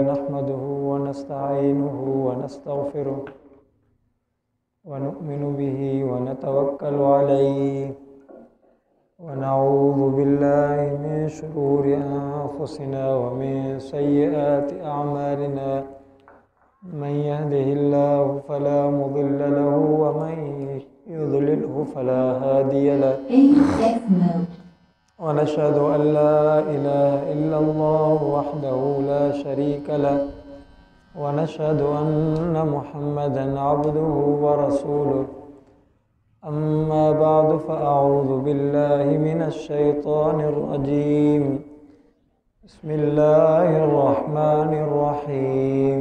نحمده ونستعينه ونستغفره ونؤمن به ونتوكل عليه ونعوذ بالله من شرور أنفسنا ومن سيئات أعمالنا من يهده الله فلا مضل له ومن يضلله فلا هادي له ونشهد أن لا إله إلا الله وحده لا شريك له ونشهد أن محمدا عبده ورسوله أما بعد فأعوذ بالله من الشيطان الرجيم بسم الله الرحمن الرحيم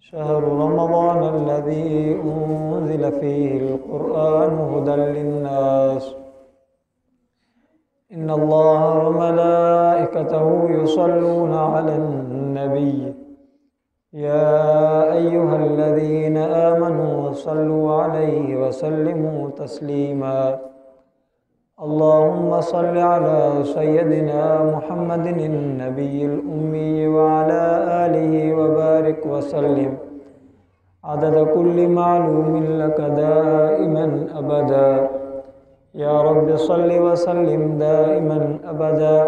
شهر رمضان الذي أنزل فيه القرآن هدى للناس إن الله وملائكته يصلون على النبي يا أيها الذين آمنوا صلوا عليه وسلموا تسليما اللهم صل على سيدنا محمد النبي الأمي وعلى آله وبارك وسلم عدد كل معلوم لك دائما أبدا يا رب صل وسلم دائما أبدا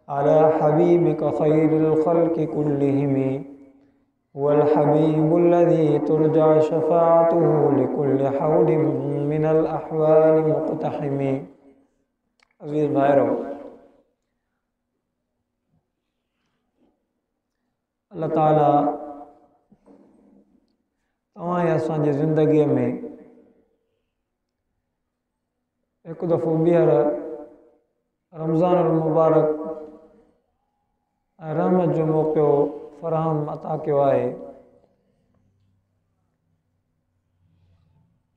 على حبيبك خير الخلق كلهم والحبيب الذي ترجع شفاعته لكل حول من الأحوال مقتحم عزیز بھائیرو اللہ تعالیٰ तव्हां असां जी ज़िंदगीअ में हिकु दफ़ो ॿीहर रमज़ान मुबारक ऐं रहमत जो मौक़ो फ़राहम अता कयो आहे।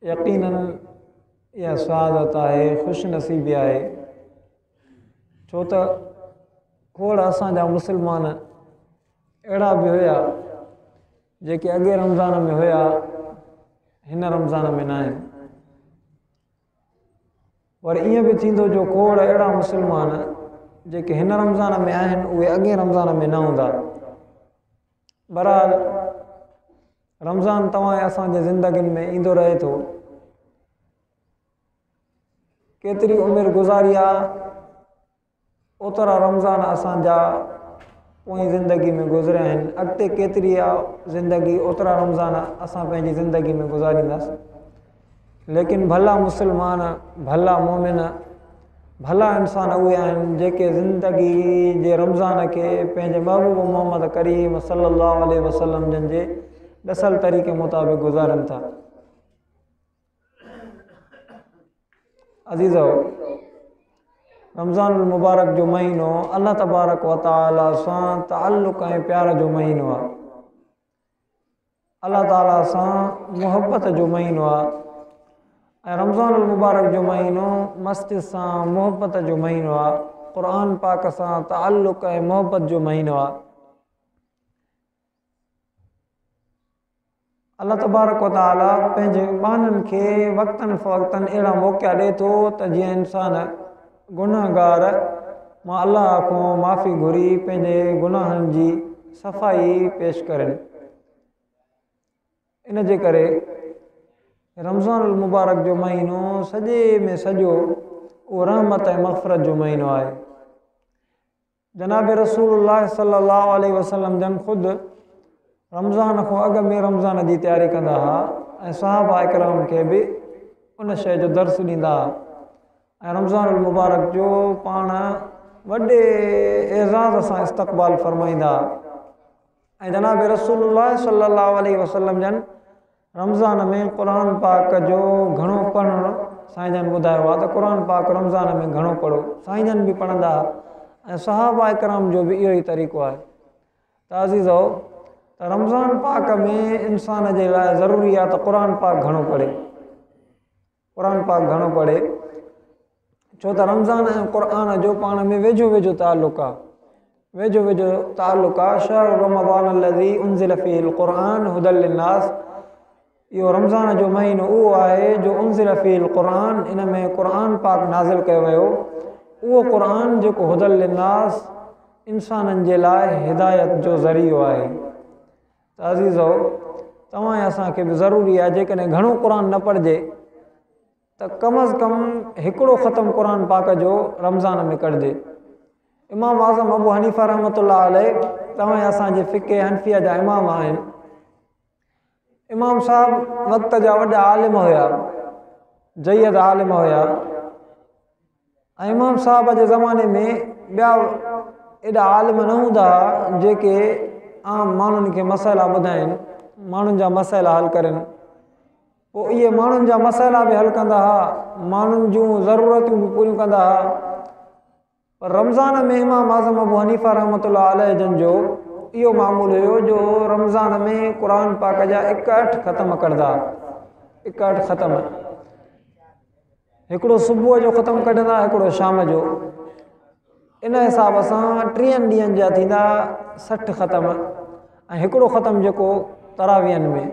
यकीनन इहा सआदत आहे, ख़ुशि नसीबी आहे, छो त खोड़ असांजा मुस्लमान अहिड़ा बि हुया जेके अॻे रमज़ान में हुया, हिन रमज़ान में न आहिनि। पर ईअं बि थींदो जो खोड़ अहिड़ा मुस्लमान जेके हिन रमज़ान में आहिनि उहे अॻे रमज़ान में न हूंदा। बहरहाल रमज़ान तव्हां असांजे ज़िंदगियुनि में ईंदो रहे थो। केतिरी उमिरि गुज़ारी आहे ओतिरा रमज़ान असांजा पोइ ज़िंदगी में गुज़रिया आहिनि। अॻिते केतिरी आहे ज़िंदगी ओतिरा रमज़ान असां पंहिंजी ज़िंदगी में गुज़ारींदासीं। लेकिन भला मुस्लमान, भला मोमिन, भला इंसान उहे आहिनि जेके ज़िंदगी जे रमज़ान खे पंहिंजे महबूब मोहम्मद करीम सल्लल्लाहु अलैहि वसल्लम जन जे ॾसल तरीक़े मुताबिक़ गुज़ारनि था। अज़ीज़ो, रमज़ान मुबारक जो महीनो अल्लाह तबारक व तआला सां ताल्लुक़ ऐं प्यार जो महीनो आहे। अल्लाह ताला सां मुहबत जो महीनो आहे ऐं रमज़ान मुबारक जो महीनो मस्जिद सां मुहबत जो महीनो आहे, क़ुरान पाक सां ताल्लुक़ ऐं मुहबत जो महीनो आहे। अल्लाह तबारक व तआला पंहिंजे ॿाननि खे वक़्तन फ़वक़्तन अहिड़ा मौक़ा ॾिए थो त जीअं इंसान गुनाहगार मां अल्लाह खां माफ़ी घुरी पंहिंजे गुनाहनि जी सफ़ाई पेश करनि। इन जे करे रमज़ान मुबारक जो महीनो सॼे में सॼो उहो रहमत ऐं मग़फ़िरत जो महीनो आहे। जनाब रसूलुल्लाह सल्लल्लाहु अलैहि वसल्लम जन ख़ुदि रमज़ान खां अॻु में रमज़ान जी तयारी कंदा हुआ ऐं सहाबा इकराम खे बि उन शइ जो दर्स ॾींदा हुआ ऐं रमज़ान मुबारक जो पाण वॾे एज़ाज़ सां इस्तक़बाल फ़रमाईंदा। ऐं जनाब रसूलुल्लाह सल्लल्लाहु अलैहि वसल्लम जन रमज़ान में क़ुरान पाक जो घणो पढ़णु साईं जन ॿुधायो आहे त क़ुरान पाक रमज़ान में घणो पढ़ो। साईं जन बि पढ़ंदा ऐं सहाबा इकराम जो बि इहो ई तरीक़ो आहे। त अज़ीज़ो, त रमज़ान पाक में इंसान जे लाइ ज़रूरी आहे त क़ुरान पाक घणो पढ़े, क़ुरान पाक घणो पढ़े, छो त रमज़ान ऐं क़ुरान जो पाण में वेझो वेझो ताल्लुक़ आहे, वेझो वेझो ताल्लुक़ आहे। शहर रमज़ान الذي انزل فيه القرآن هدى للناس, इहो रमज़ान जो महीनो उहो आहे जो उनज़िल फ़ील क़ुरान, इन में क़ुरान पाक नाज़िल कयो वियो। उहो क़ुरान जेको हुदल लिन्नास, इंसाननि जे लाइ हिदायत जो ज़रियो आहे। त अज़ीज़ो, तव्हां ऐं असांखे बि ज़रूरी आहे जेकॾहिं घणो क़ुर न पढ़िजे त कम अज़ कम हिकिड़ो ख़तमु क़ुर पाक जो रमज़ान में कढिजे। इमाम आज़म अबू हनीफ़ा रहमतुल्लाह अलैह तव्हां ऐं असांजे फ़िक़े हनफ़िया जा इमाम आहिनि। इमाम साहब वक़्त जा वॾा आलिम हुया, जयद आलिम हुया। ऐं इमाम साहब जे ज़माने में ॿिया एॾा आलिम न हूंदा हुआ जेके आम माण्हुनि खे मसइला ॿुधाइनि, माण्हुनि जा मसइला हल करनि। पोइ इहे माण्हुनि जा मसइला बि हल कंदा हुआ, माण्हुनि जूं ज़रूरतूं बि पूरियूं कंदा हुआ। पर रमज़ान में इमाम आज़म अबू हनीफ़ा रहमतुल्लाह अलैह जन जो इहो मामूल हुयो जो रमज़ान में क़ुर पाक जा 61 ख़तम कढंदा, 61 ख़तम। हिकिड़ो सुबुह जो ख़तमु कढंदा, हिकिड़ो शाम जो। इन हिसाब सां 3 ॾींहंनि जा थींदा 60 ख़तम, ऐं हिकिड़ो ख़तमु जेको तरावीहनि में।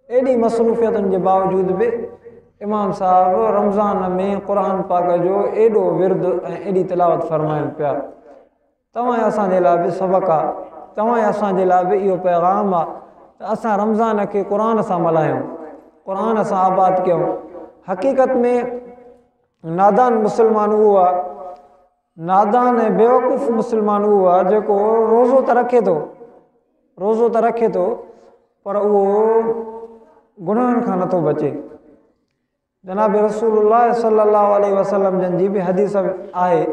एॾी मसरूफ़ियतुनि जे बावजूद बि इमाम साहब रमज़ान में क़ुर पाक जो एॾो विर्द ऐं एॾी तिलावत फ़रमाइनि पिया। तव्हां ऐं असांजे लाइ बि सबक़ु आहे, तव्हां ऐं असांजे लाइ बि इहो पैगाम आहे त असां रमज़ान खे क़ुर सां मल्हायूं, क़ुर सां आबाद कयूं। हक़ीक़त में नादान मुस्लमान उहो आहे, नादान ऐं बेवकूफ़ मुस्लमान उहो आहे जेको रोज़ो त रखे थो, रोज़ो त रखे थो, पर उहो गुनाहनि खां नथो बचे। जनाब रसूलुल्लाह सल्लल्लाहु अलैहि वसल्लम जन जी बि हदीस आहे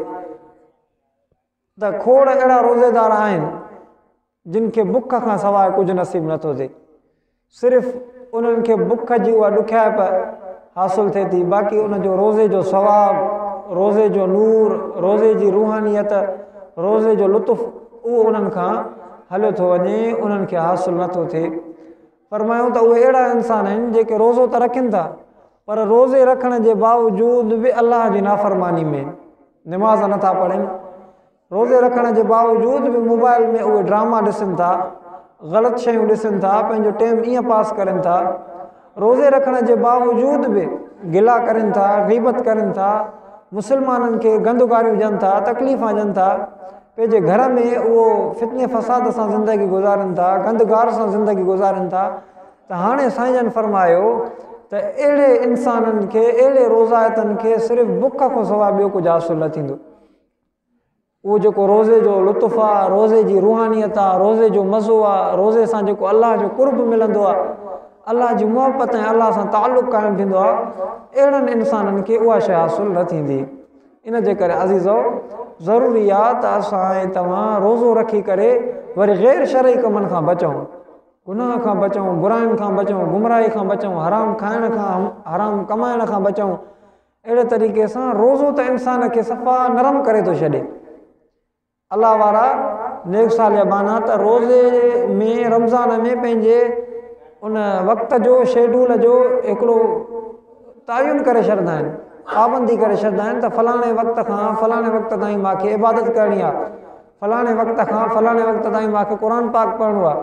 त खोड़ अहिड़ा रोज़ेदार आहिनि जिन खे बुख खां सवाइ कुझु नसीब नथो थिए। सिर्फ़ु उन्हनि खे बुख जी उहा ॾुखियाप हासिलु थिए थी, बाक़ी उनजो रोज़े जो सवाबु, रोज़े जो नूर, रोज़े जी रूहानियत, रोज़े जो लुत्फ़ उहो उन्हनि खां हलियो थो वञे, उन्हनि खे हासिलु नथो थिए। फरमायूं त उहे अहिड़ा इंसान आहिनि जेके रोज़ो त रखनि था, पर रोज़े रखण जे बावजूद बि अलाह जी नाफ़रमानी में निमाज़ नथा पढ़नि। रोज़े रखण जे बावजूद बि मोबाइल में उहे ड्रामा ॾिसनि था, ग़लति शयूं ॾिसनि था, पंहिंजो टाइम ईअं पास करनि था। रोज़े रखण जे बावजूद बि गिला करनि था, ग़ीबत करनि था, मुस्लमाननि खे गंदगारियूं ॾियनि था, तकलीफ़ ॾियनि था। पंहिंजे घर में उहो फितने फ़साद सां ज़िंदगी गुज़ारनि था, गंदगार सां ज़िंदगी गुज़ारनि था। त हाणे साईं जन फरमायो त अहिड़े इंसाननि खे, अहिड़े रोज़ाइतनि खे सिर्फ़ु बुख खां सवाइ ॿियो कुझु हासिलु न थींदो। उहो जेको रोज़े जो लुत्फ़ आहे, रोज़े जी रूहानियत आहे, रोज़े जो मज़ो आहे, रोज़े सां जेको अलाह जो कुर्ब मिलंदो आहे, अलाह जी मुहबत ऐं अलाह सां तालुक़ु क़ाइमु थींदो आहे, अहिड़नि इंसाननि खे उहा शइ हासिलु न थींदी। इन जे करे अज़ीज़ो, ज़रूरी आहे त असां ऐं तव्हां रोज़ो रखी करे वरी ग़ैर शरई कमनि खां बचूं, गुनाह खां बचूं, बुराइनि खां बचूं, गुमराही खां बचूं, हराम खाइण खां, हराम कमाइण खां बचूं। अहिड़े तरीक़े सां रोज़ो त इंसान खे सफ़ा नरम करे थो छॾे। अलाह वारा नेक सालिबाना त रोज़े में, रमज़ान में पंहिंजे उन वक़्त जो, शेड्यूल जो हिकिड़ो तायुन करे छॾंदा आहिनि, पाबंदी करे छॾंदा आहिनि त फलाणे वक़्त खां फलाणे वक़्त ताईं मूंखे इबादत करणी आहे, फलाणे वक़्त खां फलाणे वक़्त ताईं मूंखे क़ुर पाक पढ़णो आहे,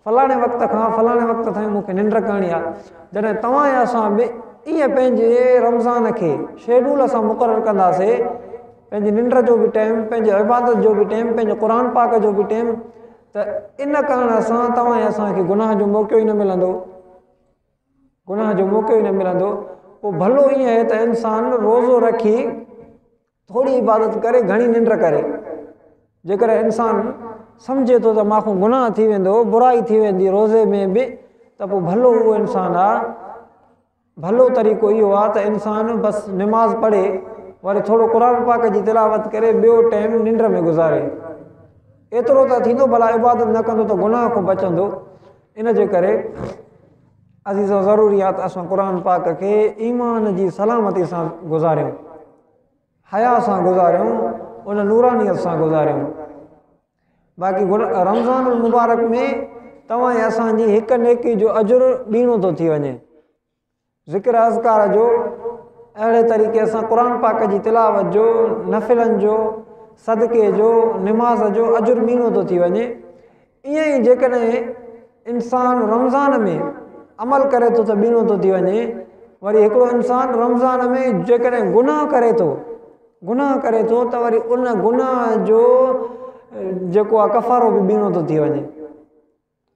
फलाणे वक़्त खां फलाणे वक़्त ताईं मूंखे निंड करणी आहे। जॾहिं तव्हां ऐं असां बि ईअं पंहिंजे रमज़ान खे शेड्यूल सां मुक़ररु कंदासीं, पंहिंजी निंड जो बि टाइम, पंहिंजे इबादत जो बि टाइम, पंहिंजे क़ुर पाक जो बि टाइम, त इन करण सां तव्हां ऐं असांखे गुनाह जो मौक़ो ई न मिलंदो, गुनाह जो मौक़ो ई न मिलंदो। पोइ भलो ईअं आहे त इंसान रोज़ो रखी थोरी इबादत करे, घणी निंड करे। जेकर इंसान सम्झे थो त मां गुनाह थी वेंदो, बुराई थी वेंदी रोज़े में बि, त पोइ भलो उहो इंसान आहे, भलो तरीक़ो इहो आहे त इंसान बसि निमाज़ पढ़े, वरी थोरो क़ुर पाक जी तिलावत करे, ॿियो टाइम निंड में गुज़ारे। एतिरो त थींदो, भला इबादत न कंदो त गुनाह खां बचंदो। इन जे करे अज़ीज़ो, ज़रूरी आहे त असां क़ुर पाक खे ईमान जी सलामती सां गुज़ारियूं, हया सां गुज़ारियूं, उन नूरानियत सां गुज़ारियूं। बाक़ी रमज़ान मुबारक में तव्हां ऐं असांजी हिकु नेकी जो अजुरु ॿीणो थो थी वञे, ज़िक्र अज़कार जो, अहिड़े तरीक़े सां क़ुर पाक जी तिलावत जो, नफ़िलनि जो, सदके जो, निमाज़ जो अजुरु ॿीणो थो थी वञे। ईअं ई जेकॾहिं इंसान रमज़ान में अमल करे थो त ॿीणो थो थी वञे, वरी हिकिड़ो इंसान रमज़ान में जेकॾहिं गुनाह करे थो, गुनाह करे थो त वरी उन गुनाह जो जेको आहे कफ़ारो बि ॿीणो थो थी वञे।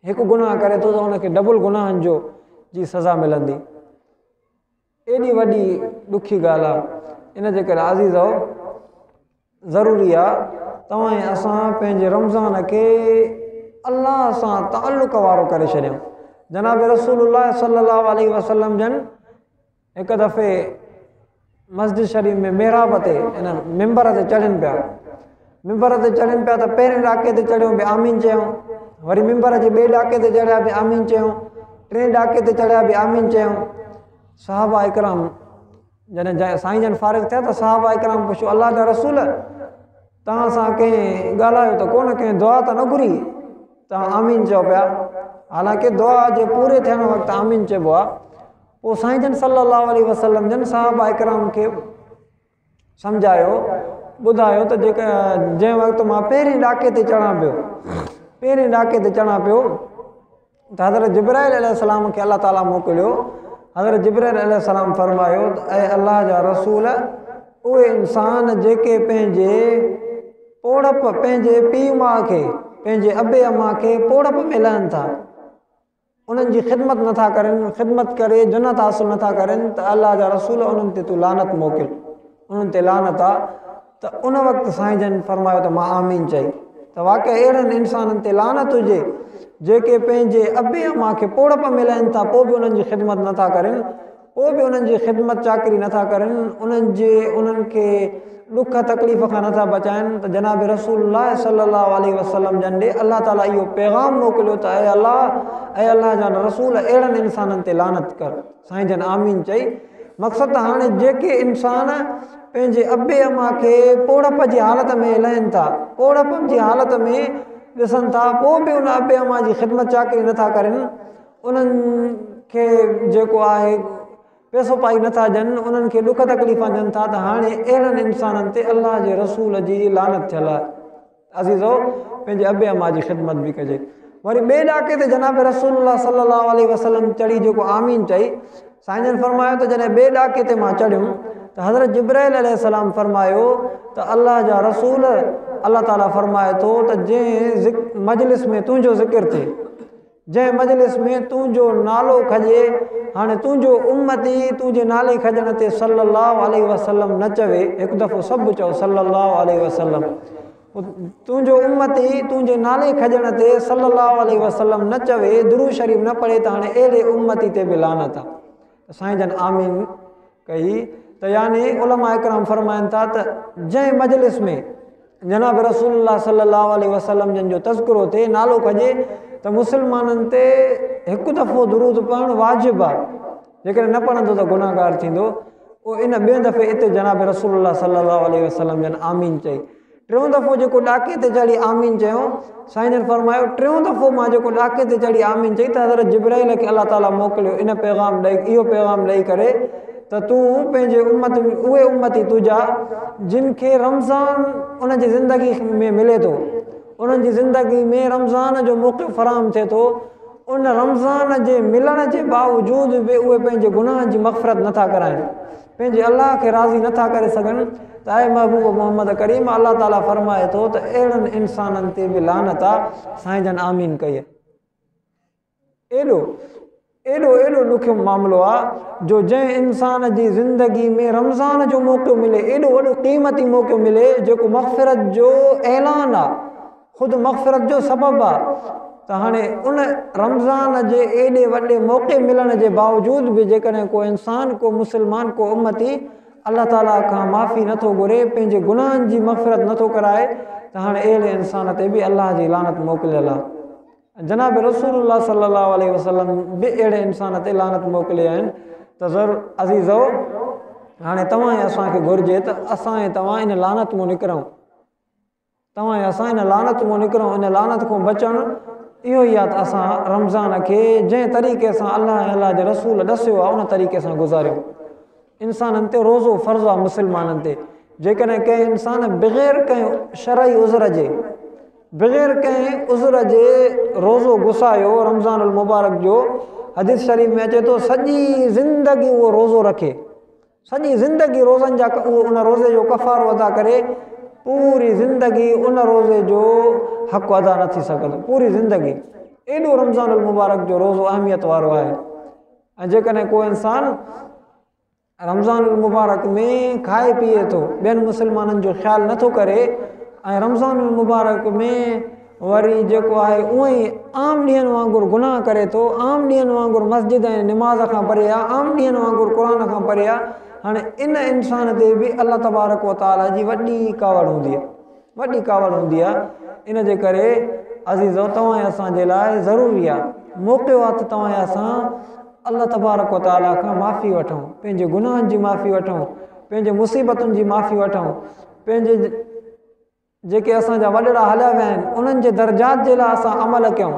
हिकु गुनाह करे थो त हुनखे डबल गुनाहनि जो जी सज़ा मिलंदी। एॾी वॾी ॾुखी ॻाल्हि आहे। इन जे करे अज़ीज़ो ज़रूरी आहे तव्हां ऐं असां पंहिंजे रमज़ान खे अलाह सां ताल्लुक़ वारो करे छॾियूं। जनाब रसूलुल्लाह सल्लल्लाहु अलैहि वसल्लम जन हिकु दफ़े मस्जिद शरीफ़ में मेहराब ते इन मिंबर ते चढ़नि पिया। मिंबर ते चढ़नि पिया त पहिरें ॾाके ते चढ़ियो बि आमीन चयूं, वरी मिंबर जे ॿिए ॾाके ते चढ़िया बि आमीन चयूं, टे ॾाके ते चढ़िया बि आमीन चयूं। सहाबा इकराम जॾहिं साईं जन फारिग़ थिया त सहाबा इकराम पुछो, अलाह जा रसूल तव्हां सां कंहिं ॻाल्हायो त कोन, कंहिं दुआ त न घुरी, तव्हां आमीन चओ पिया। हालांकि दुआ जे पूरे थियण वक़्तु आमीन चइबो आहे। पोइ साईं जन सल्लल्लाहु अलैहि वसल्लम जन सहाबा इकराम खे सम्झायो, ॿुधायो त जेका जंहिं वक़्तु मां पहिरीं ॾाके ते चढ़ां पियो, पहिरीं ॾाके ते चढ़ां पियो त हज़रत जिब्राइल अलैहिस्सलाम खे अलाह ताला मोकिलियो। हज़रत जिब्राइल अलैहिस्सलाम फरमायो त ऐं अलाह जा रसूल, उहे इंसान जेके पंहिंजे पोड़प पंहिंजे पीउ माउ खे, पंहिंजे अबे अम्मा खे पोड़प में लहनि था, उन्हनि जी ख़िदमत नथा करनि, ख़िदमत करे जन्नत हासिल नथा करनि, त अलाह जा रसूल उन्हनि ते तूं लानत मोकिल, उन्हनि ते लानत आहे। त उन वक़्तु साईं जन फरमायो त मां आमीन चई। त वाक़ई अहिड़नि इंसाननि ते लानत हुजे जेके पंहिंजे अबे अम्मा खे पोड़प में लहनि था, पोइ बि उन्हनि जी ख़िदमत नथा करनि, पोइ बि उन्हनि जी ख़िदमत चाकरी नथा करनि, उन्हनि खे ॾुख तकलीफ़ खां नथा बचाइनि। त जनाब रसूलुल्लाह सल्लल्लाहु अलैहि वसल्लम जन ॾे अलाह ताला इहो पैगाम मोकिलियो त ऐं अलाह जा रसूल अहिड़नि इंसाननि ते लानत कर। साईं जन आमीन चई। मक़सदु हाणे जेके इंसान पंहिंजे अबे अम्मा खे पोड़प जी हालत में लहनि था, पोड़प जी हालत में ॾिसनि था, पोइ बि उन अबे अम्मा जी ख़िदमत चाकरी नथा करनि, उन्हनि खे जेको आहे पैसो पाई नथा ॾियनि, उन्हनि खे ॾुख तकलीफ़ ॾियनि था, त हाणे अहिड़नि इंसाननि ते अलाह जे रसूल जी लानत थियल आहे। अज़ीज़ो पंहिंजे अबे अम्मा जी ख़िदमत बि कजे। वरी ॿिए ॾाके ते जनाब रसूलुल्लाह सल्लल्लाहु अलैहि वसल्लम चढ़ी जेको आमीन चई, साईं जन फरमायो त जॾहिं ॿिए ॾाके ते मां चढ़ियुमि त हज़रत जिब्राइल अलैहिस्सलाम फरमायो त अलाह जा रसूल, अलाह ताला फरमाए थो त जंहिं मजलिस में तुंहिंजो ज़िक्र थिए, जंहिं मजलिस में तुंहिंजो नालो खजे, हाणे तुंहिंजो उम्मती तुंहिंजे नाले खजण ते सल्लल्लाहु अलैहि वसल्लम न चवे, हिकु दफ़ो सभु चओ सल्लल्लाहु अलैहि वसल्लम, तुंहिंजो उम्मती तुंहिंजे नाले खजण ते सल्लल्लाहु अलैहि वसल्लम न चवे, दुरूद शरीफ़ न पढ़े, त हाणे अहिड़े उम्मती ते बि लानत आहे। साईं जन आमीन कई। त यानी उलमा इकराम फरमाइनि था त जंहिं मजलिस में जनाब रसूलुल्लाह सल्लल्लाहु अलैहि वसल्लम जन जो तज़किरो थिए, नालो खजे, त मुस्लमाननि ते हिकु दफ़ो दुरूद पढ़णु वाजिबु आहे। जेकॾहिं न पढ़ंदो त गुनाहगार थींदो। उहो इन ॿिए दफ़े हिते जनाब रसूलुल्लाह सल्लल्लाहु अलैहि वसल्लम जन आमीन चई। टियों दफ़ो जेको ॾाके ते चढ़ी आमीन चयो, साईं जन फरमायो टियों दफ़ो मां जेको ॾाके ते चढ़ी आमीन चई त हज़रत जिब्राइल खे अलाह ताला मोकिलियो इन पैगाम ॾेई, इहो पैगाम ॾेई करे त तूं पंहिंजे उम्मत उहे उम्मती तुंहिंजा जिन खे रमज़ान उन जी ज़िंदगी में मिले थो, उन्हनि जी ज़िंदगी में रमज़ान जो मौक़ो फ़राहम थिए थो, उन रमज़ान जे मिलण जे बावजूदि बि उहे पंहिंजे गुनाहनि जी मग़फ़िरत नथा कराइनि, पंहिंजे अलाह खे राज़ी नथा करे सघनि, त ऐं महबूब मोहम्मद करीम अलाह ताला फरमाए थो त अहिड़नि इंसाननि ते बि लानत आहे। साईं जन आमीन कई। एॾो एॾो एॾो ॾुखियो मामिलो आहे जो जंहिं इंसान जी ज़िंदगी में रमज़ान जो मौक़ो मिले, एॾो वॾो क़ीमती मौक़ो मिले जेको मग़फ़िरत जो ऐलान आहे, ख़ुदि मग़फ़िरत जो सबबु आहे, त हाणे उन रमज़ान जे एॾे वॾे मौक़े मिलण जे बावजूदि बि जेकॾहिं को इंसान, को मुस्लमान, को उम्मती अलाह ताला खां माफ़ी नथो घुरे, पंहिंजे गुनाहनि जी मग़फ़िरत नथो कराए, त हाणे अहिड़े इंसान ते बि अलाह जी लानत मोकिलियल आहे। जनाब रसूलुल्लाह सल्लल्लाहु अलैहि वसल्लम बि अहिड़े इंसान ते लानत मोकिले आहिनि। त ज़रूरु अज़ीज़ो हाणे तव्हां ऐं असांखे घुरिजे त असां ऐं तव्हां इन लानत मां निकिरूं, तव्हां ऐं असां इन लानत मां निकिरूं। इन लानत खां बचणु इहो ई आहे त असां रमज़ान खे जंहिं तरीक़े सां अलाह ऐं अलाह जे रसूल ॾसियो आहे उन तरीक़े सां गुज़ारियूं। इंसाननि ते रोज़ो फ़र्ज़ु आहे मुस्लमाननि ते। जेकॾहिं कंहिं इंसान बग़ैर कंहिं शरई उज़र जे, बग़ैर कंहिं उज़र जे रोज़ो गुसायो रमज़ान मुबारक जो, हदीस शरीफ़ में अचे थो सॼी ज़िंदगी उहो रोज़ो रखे, सॼी ज़िंदगी रोज़नि जा उहो उन रोज़े जो कफ़ारो अदा करे, पूरी ज़िंदगी उन रोज़े जो हक़ अदा न थी सघंदो, पूरी ज़िंदगी। एॾो रमज़ान मुबारक जो रोज़ो अहमियत वारो आहे। ऐं जेकॾहिं को इंसानु रमज़ान मुबारक में खाए पीए थो, ॿियनि मुस्लमाननि जो ख़्यालु नथो करे, ऐं रमज़ान मुबारक में वरी जेको आहे उअं ई आम ॾींहंनि वांगुरु गुनाह करे थो, आम ॾींहंनि वांगुरु मस्जिद ऐं निमाज़ खां परे आहे, आम ॾींहंनि वांगुरु क़ुर खां परे आहे, हाणे इन इंसान ते बि अलाह तबारक व तआला जी वॾी कावड़ हूंदी आहे, वॾी कावड़ हूंदी आहे। इन जे करे अज़ीज़ो तव्हां ऐं असांजे लाइ ज़रूरी आहे, मौक़ो आहे त तव्हां ऐं असां अलाह तबारक व तआला खां माफ़ी वठूं, पंहिंजे गुनाहनि जी माफ़ी वठूं, पंहिंजे मुसीबतुनि जी माफ़ी वठूं, पंहिंजे जेके असांजा वॾड़ा हलिया विया आहिनि उन्हनि जे दर्जात जे लाइ असां अमल कयूं,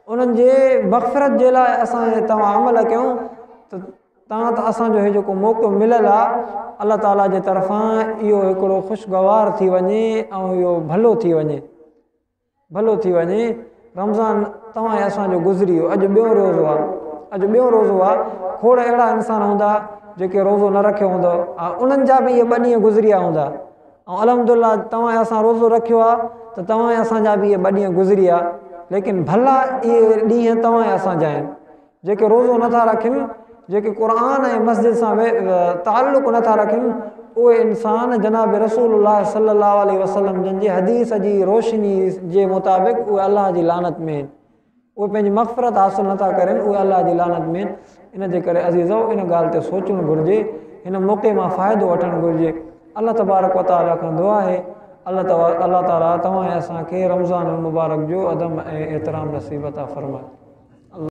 उन्हनि जे मग़फ़िरत जे लाइ असां तव्हां अमल कयूं, त तव्हां त असांजो हे जेको मौक़ो मिलियलु आहे अलाह ताला जे तरफ़ां इहो हिकिड़ो ख़ुशगवार थी वञे ऐं इहो भलो थी वञे, भलो थी वञे। रमज़ान तव्हां ऐं असांजो गुज़री वियो, अॼु ॿियो रोज़ो आहे, अॼु ॿियो रोज़ो आहे। खोड़ अहिड़ा इंसान हूंदा जेके रोज़ो न रखियो हूंदो, उन्हनि जा बि इहे 2 ॾींहं गुज़रिया हूंदा, ऐं अल्हम्दुलिल्लाह तव्हां ऐं असां रोज़ो रखियो आहे त तव्हां ऐं असांजा बि इहे 2 ॾींहं गुज़री विया। लेकिन भला इहे ॾींहं तव्हां ऐं असांजा आहिनि जेके रोज़ो नथा रखनि, जेके क़ुर ऐं मस्जिद सां ताल्लुक़ नथा रखनि, उहे इंसान जनाब रसूलुल्लाह सल्लल्लाहु अलैहि वसल्लम जन जे हदीस जी रोशनी जे मुताबिक़ उहे अलाह जी लानत में आहिनि, उहे पंहिंजी मग़फ़िरत हासिलु नथा करनि, उहे अलाह जी लानत में आहिनि। इन जे करे अज़ीज़ो इन ॻाल्हि ते सोचणु घुरिजे, हिन मौक़े मां फ़ाइदो वठणु घुरिजे। अल्लाह तबारक व तआला खां दुआ आहे अल्लाह ताला तव्हां ऐं असांखे रमज़ान मुबारक जो अदम ऐं एतिराम नसीब अता फ़रमाए।